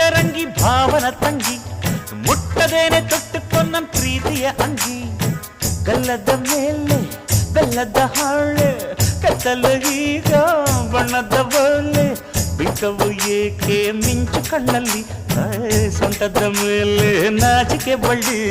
ಪಂಚರಂಗಿ ಭಾವನ ತಂಗಿ ಮುಟ್ಟದೇನೆ ತೊಟ್ಟುಕೊಂಡ ಪ್ರೀತಿಯ ಅಂಗಿ ಗಲ್ಲದ ಮೇಲೆ ಬೆಲ್ಲದ ಹಾಳೆ ಕತ್ತಲು ಈಗ ಬಣ್ಣದ ಬೋಲೆ ಬಿಟ್ಟವು ಏಕೆ ಮಿಂಚು ಕಣ್ಣಲ್ಲಿ ಸೊಂಟದ ಮೇಲೆ ನಾಚಿಕೆ ಬಳ್ಳಿ